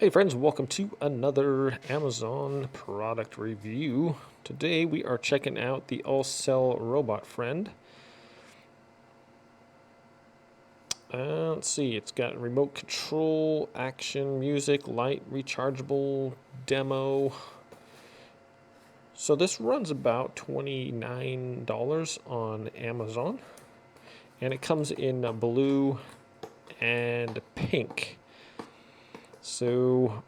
Hey friends, welcome to another Amazon product review. Today we are checking out the Allcele robot friend. Let's see, it's got remote control, action, music, light, rechargeable, demo. So this runs about $29 on Amazon. And it comes in blue and pink. So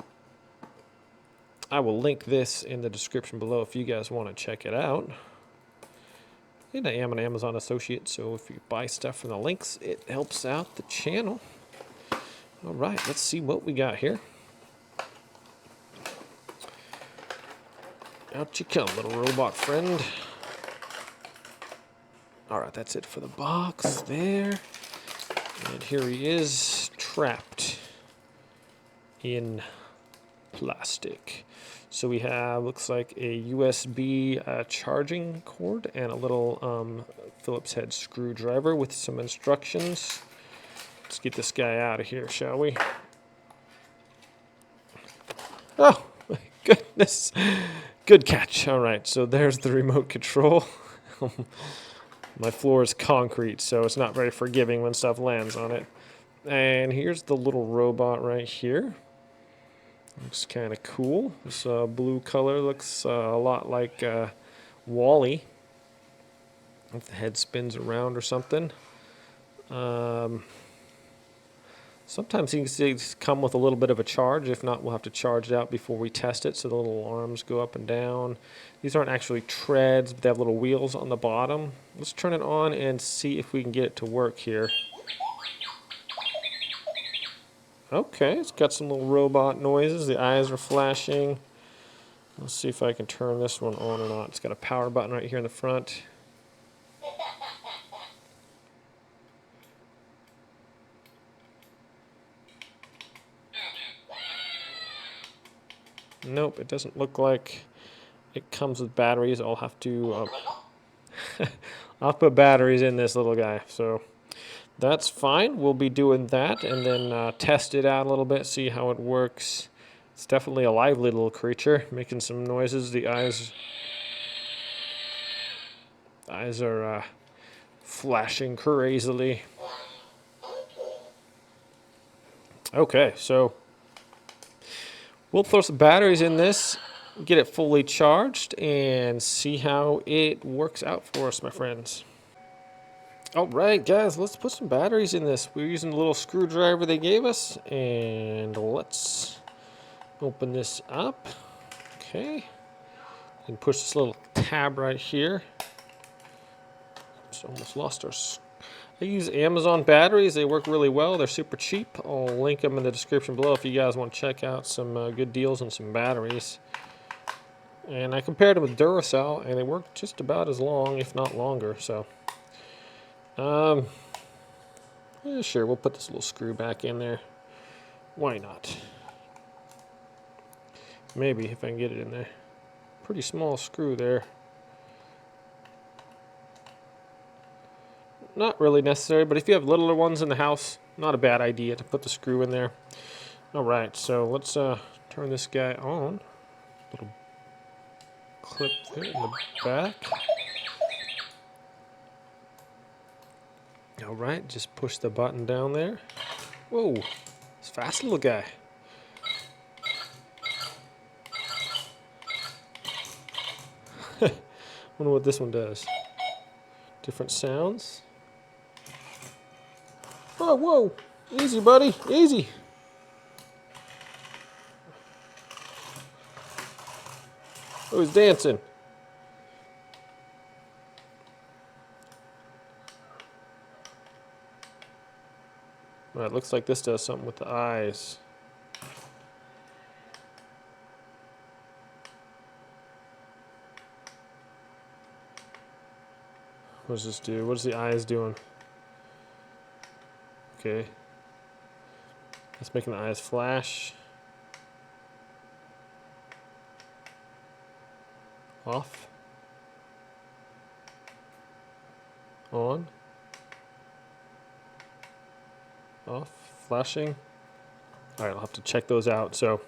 I will link this in the description below if you guys want to check it out. And I am an Amazon associate, so if you buy stuff from the links, it helps out the channel. All right, let's see what we got here. Out you come, little robot friend. All right, that's it for the box there. And here he is, trapped in plastic. So we have, looks like a USB charging cord and a little Phillips head screwdriver with some instructions. Let's get this guy out of here, shall we? Oh, my goodness. Good catch. All right, so there's the remote control. My floor is concrete, so it's not very forgiving when stuff lands on it. And here's the little robot right here. Looks kind of cool. This blue color looks a lot like Wall-E. If the head spins around or something. Sometimes these come with a little bit of a charge. If not, we'll have to charge it out before we test it. So the little arms go up and down. These aren't actually treads, but they have little wheels on the bottom. Let's turn it on and see if we can get it to work here. Okay, it's got some little robot noises. The eyes are flashing. Let's see if I can turn this one on or not. It's got a power button right here in the front. Nope, it doesn't look like it comes with batteries. I'll have to I'll put batteries in this little guy. So that's fine. We'll be doing that and then test it out a little bit, see how it works. It's definitely a lively little creature, making some noises. The eyes are flashing crazily. Okay, so we'll throw some batteries in this, get it fully charged, and see how it works out for us, my friends. All right, guys, let's put some batteries in this. We're using the little screwdriver they gave us, and let's open this up. Okay, and push this little tab right here. Just almost lost our. I use Amazon batteries. They work really well. They're super cheap. I'll link them in the description below if you guys want to check out some good deals on some batteries. And I compared them with Duracell, and they work just about as long, if not longer. So, yeah, sure, we'll put this little screw back in there. Why not? Maybe if I can get it in there. Pretty small screw there. Not really necessary, but if you have littler ones in the house, not a bad idea to put the screw in there. All right, so let's turn this guy on. Little clip there in the back. All right, just push the button down there. Whoa, it's a fast little guy. Wonder what this one does. Different sounds. Oh, whoa, easy, buddy, easy. Oh, he's dancing. All right, looks like this does something with the eyes. What does this do? What is the eyes doing? Okay. That's making the eyes flash. Off. On. Off. Flashing. All right, I'll have to check those out. So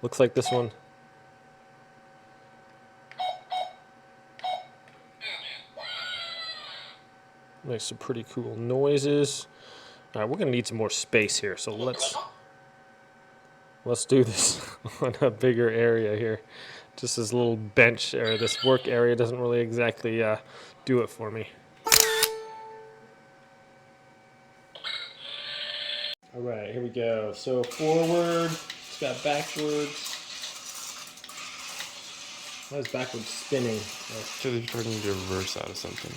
looks like this one makes some pretty cool noises. All right, we're gonna need some more space here, so let's do this on a bigger area here. Just this little bench area, this work area doesn't really exactly do it for me. All right, here we go. So forward, it's got backwards. Why is backwards spinning? So they're starting to reverse out of something.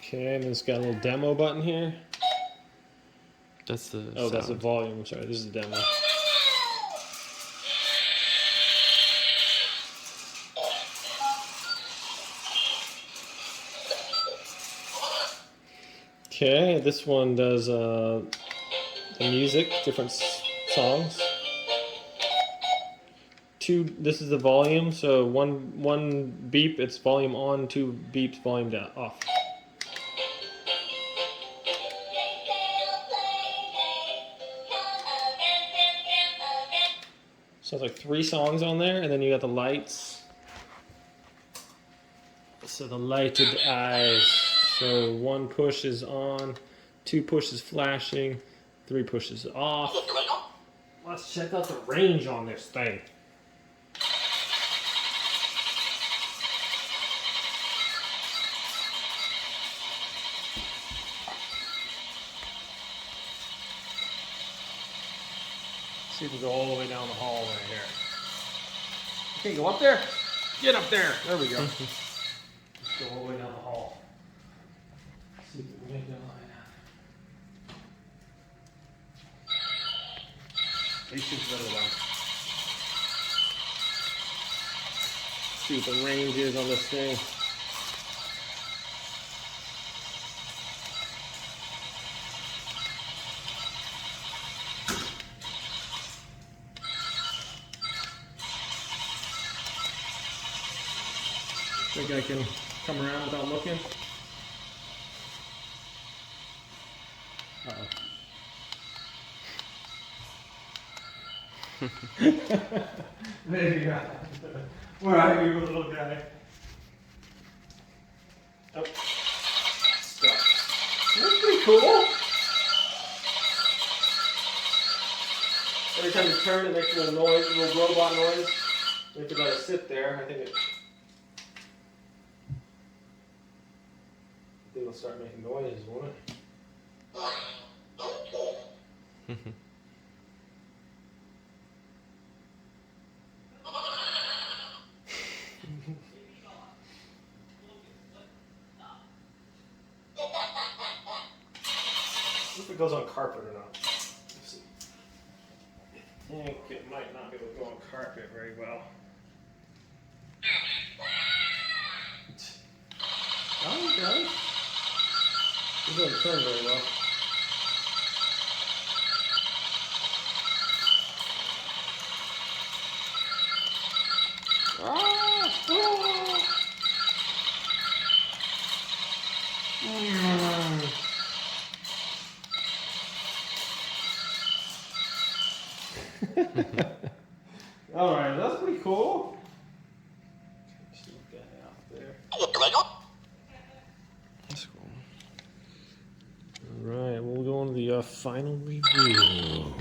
Okay, and it's got a little demo button here. That's the Oh, sound. that's the volume. I'm sorry, this is the demo. Okay, this one does the music, different songs. This is the volume, so one beep, it's volume on, two beeps, volume down, off. So it's like 3 songs on there, and then you got the lights. So the lighted eyes. So 1 push is on, 2 pushes flashing, 3 pushes off. Let's check out the range on this thing. See if we go all the way down the hall right here. Okay, go up there. Get up there. There we go. Let's go all the way down the hall. See if we can make it all the way down. These should better one. See what the range is on this thing. Think I can come around without looking? Uh-oh. There you go. Where are you, little guy? Oh. Stuck. That's pretty cool. Every time you turn, it makes a little noise, a little robot noise. You have to let it sit there. I think it'll start making noises, won't it? If it goes on carpet or not. Let's see. I think it might not be able to go on carpet very well. Oh, it does. It doesn't turn very well. All right, that's pretty cool. Just look that out there. That's cool. All right, we'll go on to the final review.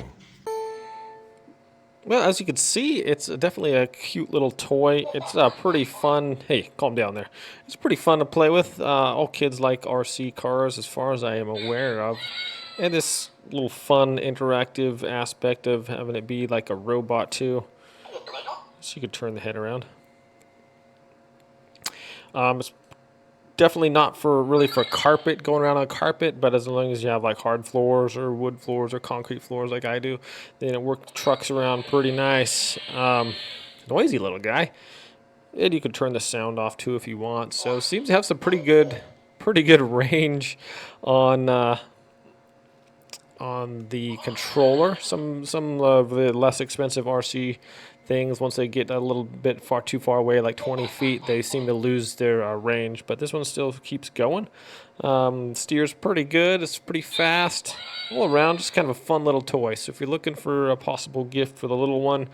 Well, as you can see, it's definitely a cute little toy. It's pretty fun. Hey, calm down there. It's pretty fun to play with. All kids like RC cars, as far as I am aware of. And this little fun, interactive aspect of having it be like a robot, too. So you could turn the head around. It's definitely not really for carpet, going around on carpet, but as long as you have like hard floors or wood floors or concrete floors like I do, then it works trucks around pretty nice. Noisy little guy. And you can turn the sound off too if you want. So it seems to have some pretty good range on the controller. Some of the less expensive RC things. Once they get a little bit too far away, like 20 feet, they seem to lose their range. But this one still keeps going. Steers pretty good. It's pretty fast. All around, just kind of a fun little toy. So if you're looking for a possible gift for the little one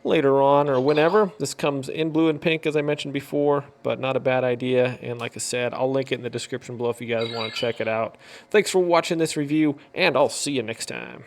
later on or whenever, this comes in blue and pink, as I mentioned before, but not a bad idea. And like I said, I'll link it in the description below if you guys want to check it out. Thanks for watching this review, and I'll see you next time.